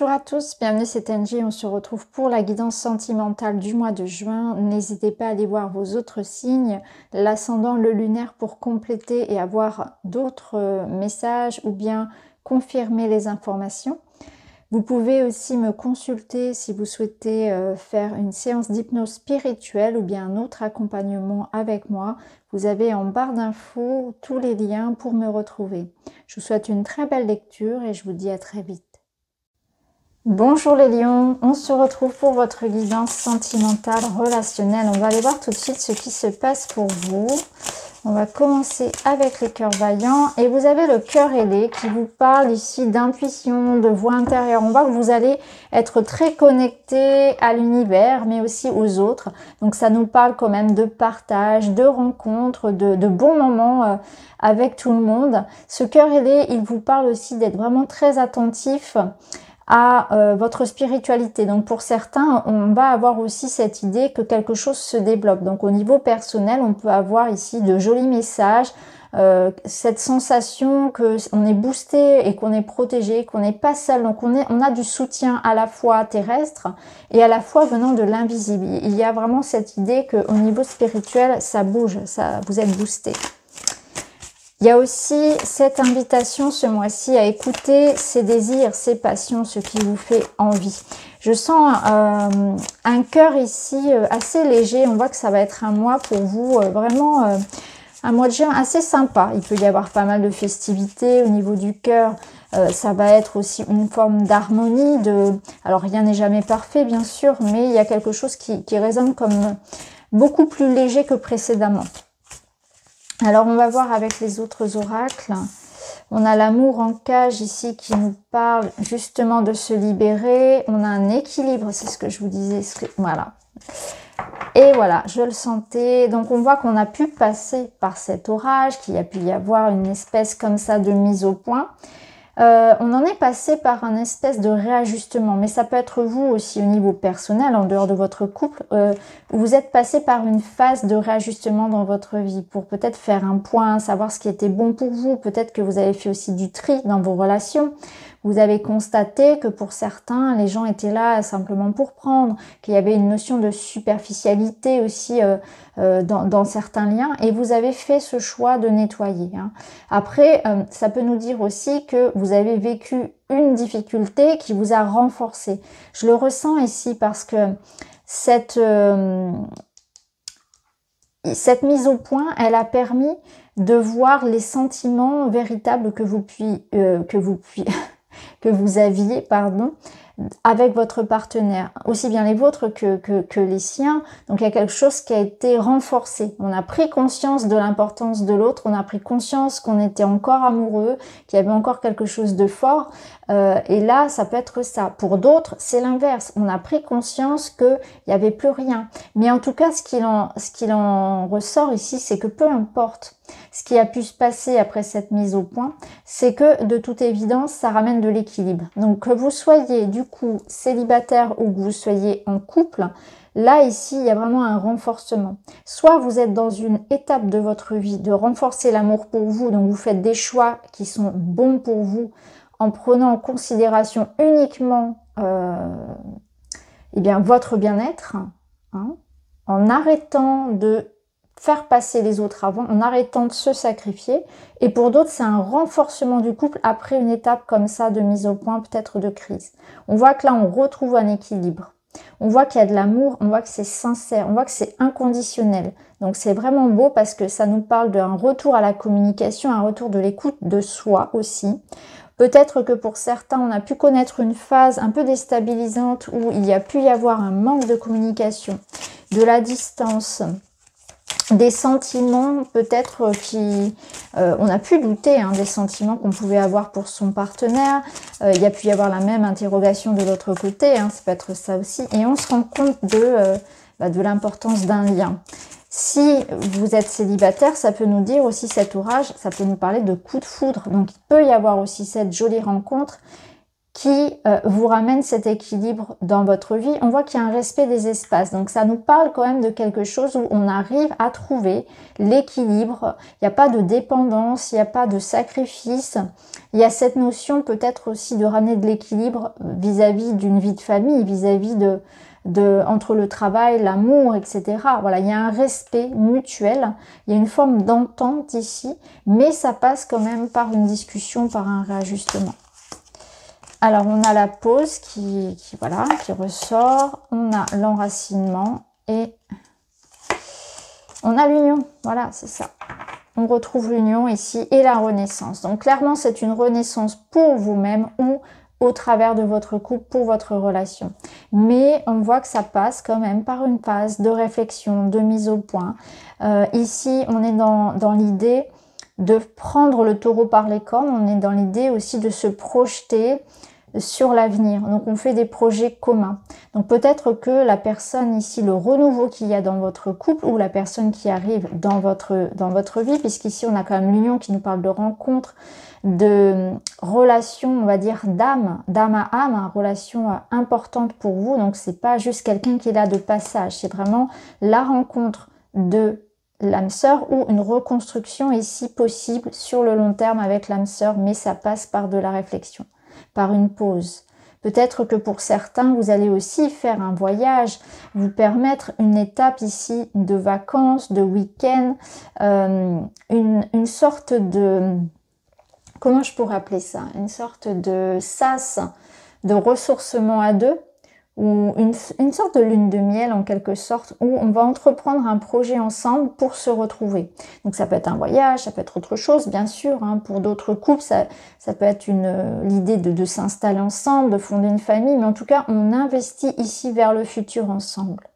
Bonjour à tous, bienvenue, c'est Angie, on se retrouve pour la guidance sentimentale du mois de juin. N'hésitez pas à aller voir vos autres signes, l'ascendant, le lunaire pour compléter et avoir d'autres messages ou bien confirmer les informations. Vous pouvez aussi me consulter si vous souhaitez faire une séance d'hypnose spirituelle ou bien un autre accompagnement avec moi. Vous avez en barre d'infos tous les liens pour me retrouver. Je vous souhaite une très belle lecture et je vous dis à très vite. Bonjour les lions, on se retrouve pour votre guidance sentimentale relationnelle. On va aller voir tout de suite ce qui se passe pour vous. On va commencer avec les cœurs vaillants et vous avez le cœur ailé qui vous parle ici d'intuition, de voix intérieure. On voit que vous allez être très connecté à l'univers mais aussi aux autres. Donc ça nous parle quand même de partage, de rencontres, de bons moments avec tout le monde. Ce cœur ailé, il vous parle aussi d'être vraiment très attentif à votre spiritualité. Donc pour certains, on va avoir aussi cette idée que quelque chose se développe. Donc au niveau personnel, on peut avoir ici de jolis messages, cette sensation que on est boosté et qu'on est protégé, qu'on n'est pas seul. Donc on a du soutien à la fois terrestre et à la fois venant de l'invisible. Il y a vraiment cette idée qu'au niveau spirituel, ça bouge, vous êtes boosté. Il y a aussi cette invitation ce mois-ci à écouter ses désirs, ses passions, ce qui vous fait envie. Je sens un cœur ici assez léger. On voit que ça va être un mois pour vous vraiment un mois de juin assez sympa. Il peut y avoir pas mal de festivités au niveau du cœur. Ça va être aussi une forme d'harmonie. Alors rien n'est jamais parfait bien sûr, mais il y a quelque chose qui résonne comme beaucoup plus léger que précédemment. Alors, on va voir avec les autres oracles. On a l'amour en cage ici qui nous parle justement de se libérer. On a un équilibre, c'est ce que je vous disais. Voilà. Et voilà, je le sentais. Donc, on voit qu'on a pu passer par cet orage, qu'il y a pu y avoir une espèce comme ça de mise au point. On en est passé par un espèce de réajustement, mais ça peut être vous aussi au niveau personnel, en dehors de votre couple, vous êtes passé par une phase de réajustement dans votre vie pour peut-être faire un point, savoir ce qui était bon pour vous, peut-être que vous avez fait aussi du tri dans vos relations. Vous avez constaté que pour certains, les gens étaient là simplement pour prendre, qu'il y avait une notion de superficialité aussi dans certains liens et vous avez fait ce choix de nettoyer. Hein. Après, ça peut nous dire aussi que vous avez vécu une difficulté qui vous a renforcé. Je le ressens ici parce que cette mise au point, elle a permis de voir les sentiments véritables que vous aviez, avec votre partenaire, aussi bien les vôtres que les siens. Donc il y a quelque chose qui a été renforcé. On a pris conscience de l'importance de l'autre, on a pris conscience qu'on était encore amoureux, qu'il y avait encore quelque chose de fort. Et là, ça peut être ça. Pour d'autres, c'est l'inverse. On a pris conscience qu'il n'y avait plus rien. Mais en tout cas, ce qu'il en ressort ici, c'est que peu importe ce qui a pu se passer après cette mise au point, c'est que de toute évidence, ça ramène de l'équilibre. Donc que vous soyez du coup célibataire ou que vous soyez en couple, là ici, il y a vraiment un renforcement. Soit vous êtes dans une étape de votre vie de renforcer l'amour pour vous, donc vous faites des choix qui sont bons pour vous, en prenant en considération uniquement votre bien-être, hein, en arrêtant de faire passer les autres avant, en arrêtant de se sacrifier. Et pour d'autres, c'est un renforcement du couple après une étape comme ça de mise au point, peut-être de crise. On voit que là, on retrouve un équilibre. On voit qu'il y a de l'amour, on voit que c'est sincère, on voit que c'est inconditionnel. Donc c'est vraiment beau parce que ça nous parle d'un retour à la communication, un retour de l'écoute de soi aussi. Peut-être que pour certains, on a pu connaître une phase un peu déstabilisante où il y a pu y avoir un manque de communication, de la distance, des sentiments peut-être on a pu douter des sentiments qu'on pouvait avoir pour son partenaire. Il y a pu y avoir la même interrogation de l'autre côté, ça peut être ça aussi. Et on se rend compte de l'importance d'un lien. Si vous êtes célibataire, ça peut nous dire aussi cet orage, ça peut nous parler de coup de foudre. Donc il peut y avoir aussi cette jolie rencontre qui vous ramène cet équilibre dans votre vie. On voit qu'il y a un respect des espaces. Donc ça nous parle quand même de quelque chose où on arrive à trouver l'équilibre. Il n'y a pas de dépendance, il n'y a pas de sacrifice. Il y a cette notion peut-être aussi de ramener de l'équilibre vis-à-vis d'une vie de famille, vis-à-vis entre le travail, l'amour, etc. Voilà, il y a un respect mutuel, il y a une forme d'entente ici, mais ça passe quand même par une discussion, par un réajustement. Alors, on a la pause qui ressort, on a l'enracinement et on a l'union. Voilà, c'est ça. On retrouve l'union ici et la renaissance. Donc, clairement, c'est une renaissance pour vous-même ou au travers de votre couple, pour votre relation. Mais on voit que ça passe quand même par une phase de réflexion, de mise au point. Ici, on est dans l'idée de prendre le taureau par les cornes. On est dans l'idée aussi de se projeter sur l'avenir. Donc on fait des projets communs. Donc peut-être que la personne ici, le renouveau qu'il y a dans votre couple ou la personne qui arrive dans votre vie, puisqu'ici on a quand même l'union qui nous parle de rencontre, de relation, on va dire d'âme à âme, hein, relation importante pour vous. Donc c'est pas juste quelqu'un qui est là de passage, c'est vraiment la rencontre de l'âme sœur ou une reconstruction ici possible sur le long terme avec l'âme sœur, mais ça passe par de la réflexion, par une pause. Peut-être que pour certains, vous allez aussi faire un voyage, vous permettre une étape ici de vacances, de week-end, une sorte de... Comment je pourrais appeler ça? Une sorte de sas, de ressourcement à deux, ou une sorte de lune de miel en quelque sorte, où on va entreprendre un projet ensemble pour se retrouver. Donc ça peut être un voyage, ça peut être autre chose bien sûr, hein. Pour d'autres couples, ça peut être l'idée de s'installer ensemble, de fonder une famille, mais en tout cas on investit ici vers le futur ensemble.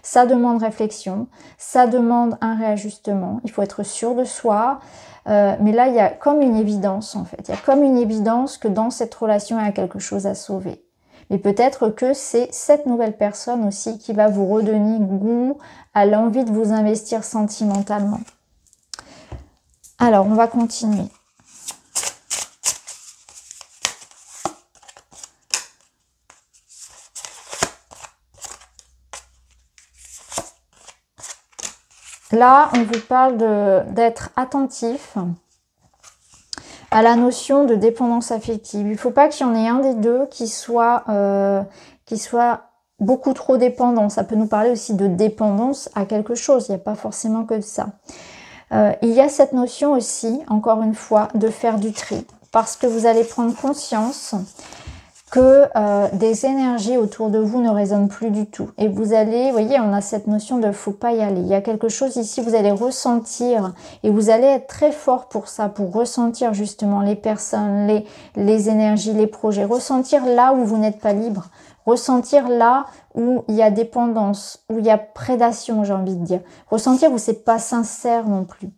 Ça demande réflexion, ça demande un réajustement, il faut être sûr de soi, mais là il y a comme une évidence en fait, il y a comme une évidence que dans cette relation il y a quelque chose à sauver. Mais peut-être que c'est cette nouvelle personne aussi qui va vous redonner goût à l'envie de vous investir sentimentalement. Alors, on va continuer. Là, on vous parle d'être attentif à la notion de dépendance affective. Il ne faut pas qu'il y en ait un des deux qui soit beaucoup trop dépendant. Ça peut nous parler aussi de dépendance à quelque chose. Il n'y a pas forcément que de ça. Il y a cette notion aussi, encore une fois, de faire du tri. Parce que vous allez prendre conscience que des énergies autour de vous ne résonnent plus du tout. Et vous allez, vous voyez, on a cette notion de faut pas y aller. Il y a quelque chose ici, vous allez ressentir et vous allez être très fort pour ça, pour ressentir justement les personnes, les énergies, les projets. Ressentir là où vous n'êtes pas libre. Ressentir là où il y a dépendance, où il y a prédation, j'ai envie de dire. Ressentir où c'est pas sincère non plus.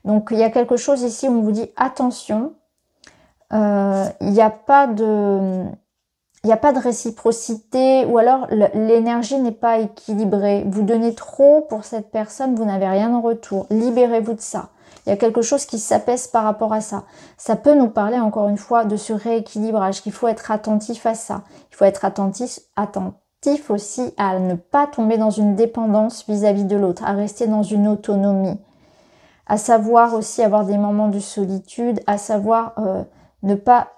Donc il y a quelque chose ici où on vous dit attention, il n'y a pas de réciprocité ou alors l'énergie n'est pas équilibrée. Vous donnez trop pour cette personne, vous n'avez rien en retour. Libérez-vous de ça. Il y a quelque chose qui s'apaise par rapport à ça. Ça peut nous parler encore une fois de ce rééquilibrage, qu'il faut être attentif à ça. Il faut être attentif aussi à ne pas tomber dans une dépendance vis-à-vis de l'autre, à rester dans une autonomie, à savoir aussi avoir des moments de solitude, à savoir ne pas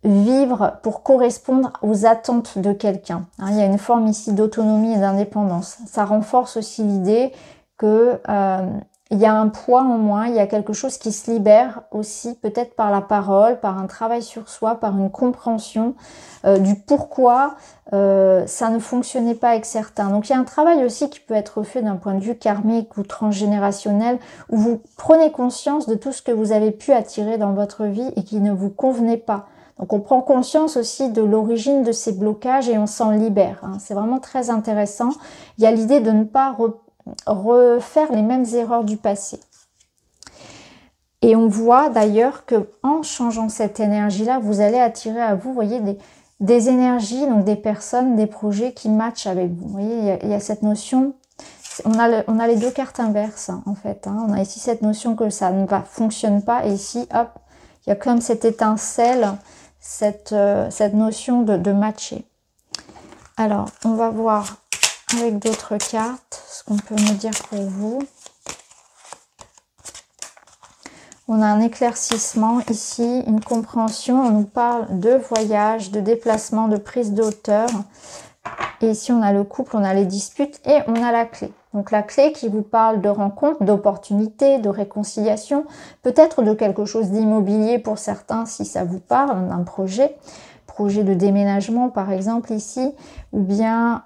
vivre pour correspondre aux attentes de quelqu'un. Il y a une forme ici d'autonomie et d'indépendance. Ça renforce aussi l'idée que il y a un poids en moins, il y a quelque chose qui se libère aussi peut-être par la parole, par un travail sur soi, par une compréhension du pourquoi ça ne fonctionnait pas avec certains. Donc il y a un travail aussi qui peut être fait d'un point de vue karmique ou transgénérationnel où vous prenez conscience de tout ce que vous avez pu attirer dans votre vie et qui ne vous convenait pas. Donc on prend conscience aussi de l'origine de ces blocages et on s'en libère. C'est vraiment très intéressant. Il y a l'idée de ne pas refaire les mêmes erreurs du passé. Et on voit d'ailleurs que en changeant cette énergie-là, vous allez attirer à vous, voyez, des énergies, donc des personnes, des projets qui matchent avec vous. Vous voyez, il y a cette notion, on a les deux cartes inverses en fait. On a ici cette notion que ça ne fonctionne pas et ici, hop, il y a comme cette étincelle, cette notion de matcher. Alors, on va voir avec d'autres cartes ce qu'on peut me dire pour vous. On a un éclaircissement ici, une compréhension. On nous parle de voyage, de déplacement, de prise de hauteur. Et ici, on a le couple, on a les disputes et on a la clé. Donc la clé qui vous parle de rencontre, d'opportunité, de réconciliation, peut-être de quelque chose d'immobilier pour certains si ça vous parle, d'un projet de déménagement par exemple ici, ou bien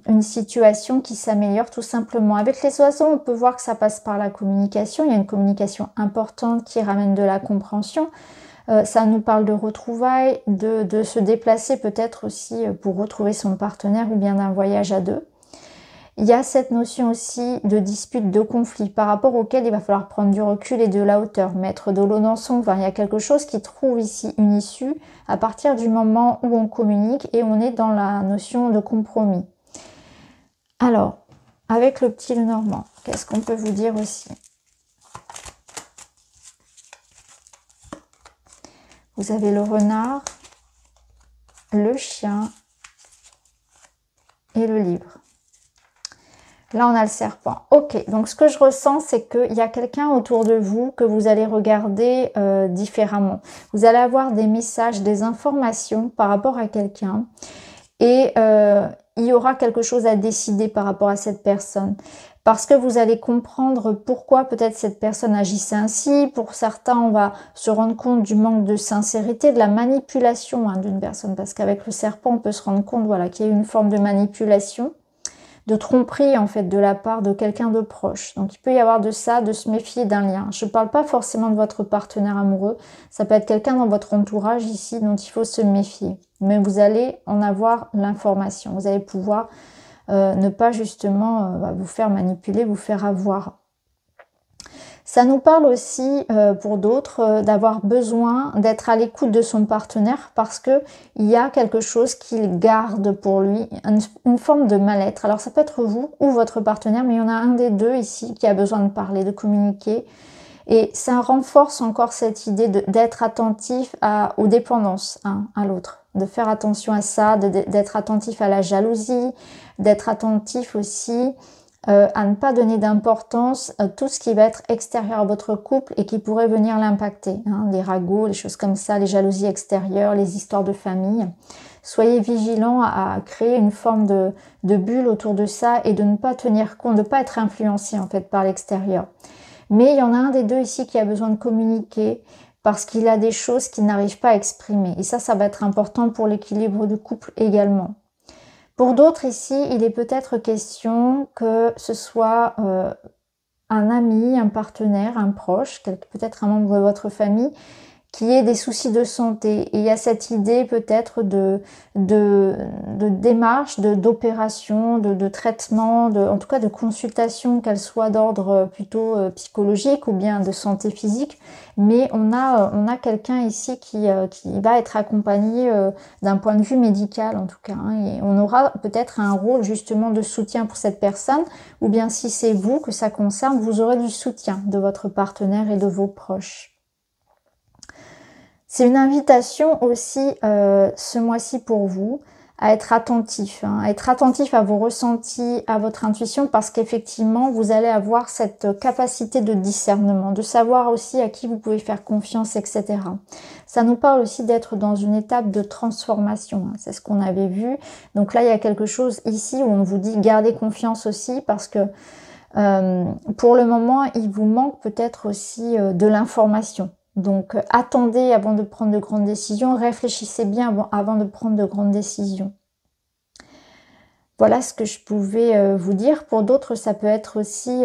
une situation qui s'améliore tout simplement. Avec les oiseaux, on peut voir que ça passe par la communication. Il y a une communication importante qui ramène de la compréhension. Ça nous parle de retrouvailles, de se déplacer peut-être aussi pour retrouver son partenaire ou bien d'un voyage à deux. Il y a cette notion aussi de dispute, de conflit par rapport auquel il va falloir prendre du recul et de la hauteur, mettre de l'eau dans son vin. Il y a quelque chose qui trouve ici une issue à partir du moment où on communique et on est dans la notion de compromis. Alors, avec le petit Lenormand, qu'est-ce qu'on peut vous dire aussi? Vous avez le renard, le chien et le livre. Là, on a le serpent. Ok, donc ce que je ressens, c'est qu'il y a quelqu'un autour de vous que vous allez regarder différemment. Vous allez avoir des messages, des informations par rapport à quelqu'un. Et il y aura quelque chose à décider par rapport à cette personne. Parce que vous allez comprendre pourquoi peut-être cette personne agissait ainsi. Pour certains, on va se rendre compte du manque de sincérité, de la manipulation d'une personne. Parce qu'avec le serpent, on peut se rendre compte voilà, qu'il y a une forme de manipulation, de tromperie en fait de la part de quelqu'un de proche. Donc il peut y avoir de ça, de se méfier d'un lien. Je ne parle pas forcément de votre partenaire amoureux, ça peut être quelqu'un dans votre entourage ici dont il faut se méfier. Mais vous allez en avoir l'information, vous allez pouvoir ne pas justement vous faire manipuler, vous faire avoir. Ça nous parle aussi, pour d'autres, d'avoir besoin d'être à l'écoute de son partenaire parce que il y a quelque chose qu'il garde pour lui, une forme de mal-être. Alors ça peut être vous ou votre partenaire, mais il y en a un des deux ici qui a besoin de parler, de communiquer. Et ça renforce encore cette idée d'être attentif aux dépendances à l'autre, de faire attention à ça, d'être attentif à la jalousie, d'être attentif aussi à ne pas donner d'importance à tout ce qui va être extérieur à votre couple et qui pourrait venir l'impacter. Les ragots, les choses comme ça, les jalousies extérieures, les histoires de famille. Soyez vigilants à créer une forme de bulle autour de ça et de ne pas tenir compte, de ne pas être influencé en fait par l'extérieur. Mais il y en a un des deux ici qui a besoin de communiquer parce qu'il a des choses qu'il n'arrive pas à exprimer. Et ça va être important pour l'équilibre du couple également. Pour d'autres ici, il est peut-être question que ce soit un ami, un partenaire, un proche, peut-être un membre de votre famille, qui ait des soucis de santé. Et il y a cette idée peut-être de démarche, d'opération, de traitement, en tout cas de consultation, qu'elle soit d'ordre plutôt psychologique ou bien de santé physique. Mais on a quelqu'un ici qui va être accompagné d'un point de vue médical en tout cas. Et on aura peut-être un rôle justement de soutien pour cette personne. Ou bien si c'est vous que ça concerne, vous aurez du soutien de votre partenaire et de vos proches. C'est une invitation aussi ce mois-ci pour vous à être attentif, à être attentif à vos ressentis, à votre intuition parce qu'effectivement vous allez avoir cette capacité de discernement, de savoir aussi à qui vous pouvez faire confiance, etc. Ça nous parle aussi d'être dans une étape de transformation, c'est ce qu'on avait vu. Donc là il y a quelque chose ici où on vous dit gardez confiance aussi parce que pour le moment il vous manque peut-être aussi de l'information. Donc attendez avant de prendre de grandes décisions, réfléchissez bien avant de prendre de grandes décisions. Voilà ce que je pouvais vous dire. Pour d'autres, ça peut être aussi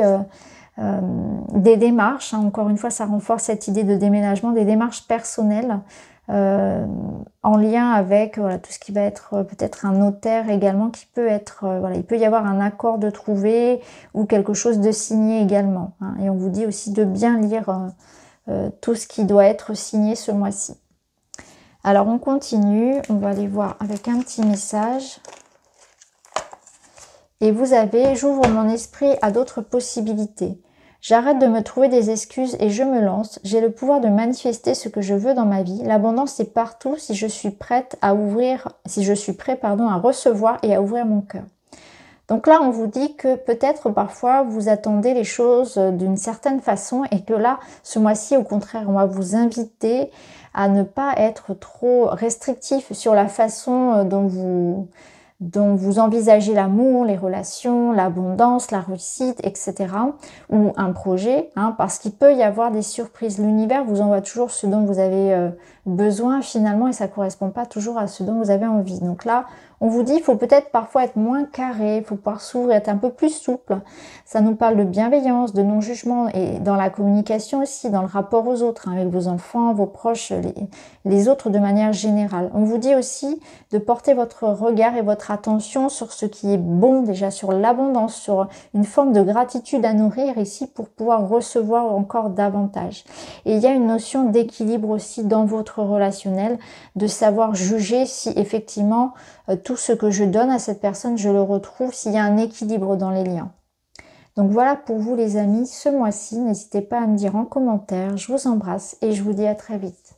des démarches. Encore une fois, ça renforce cette idée de déménagement, des démarches personnelles en lien avec tout ce qui va être peut-être un notaire également qui peut être, il peut y avoir un accord de trouver ou quelque chose de signé également. Et on vous dit aussi de bien lire tout ce qui doit être signé ce mois-ci. Alors on continue, on va aller voir avec un petit message. Et vous avez, j'ouvre mon esprit à d'autres possibilités. J'arrête de me trouver des excuses et je me lance. J'ai le pouvoir de manifester ce que je veux dans ma vie. L'abondance est partout si je suis prête à ouvrir, si je suis prêt, pardon, à recevoir et à ouvrir mon cœur. Donc là, on vous dit que peut-être parfois vous attendez les choses d'une certaine façon et que là, ce mois-ci, au contraire, on va vous inviter à ne pas être trop restrictif sur la façon dont vous envisagez l'amour, les relations, l'abondance, la réussite, etc. Ou un projet, hein, parce qu'il peut y avoir des surprises. L'univers vous envoie toujours ce dont vous avez besoin finalement et ça ne correspond pas toujours à ce dont vous avez envie. Donc là, on vous dit, il faut peut-être parfois être moins carré, il faut pouvoir s'ouvrir, être un peu plus souple. Ça nous parle de bienveillance, de non-jugement et dans la communication aussi, dans le rapport aux autres, hein, avec vos enfants, vos proches, les autres de manière générale. On vous dit aussi de porter votre regard et votre attention sur ce qui est bon, déjà sur l'abondance, sur une forme de gratitude à nourrir ici pour pouvoir recevoir encore davantage. Et il y a une notion d'équilibre aussi dans votre relationnel, de savoir juger si effectivement tout ce que je donne à cette personne, je le retrouve, s'il y a un équilibre dans les liens. Donc voilà pour vous les amis, ce mois-ci, n'hésitez pas à me dire en commentaire, je vous embrasse et je vous dis à très vite.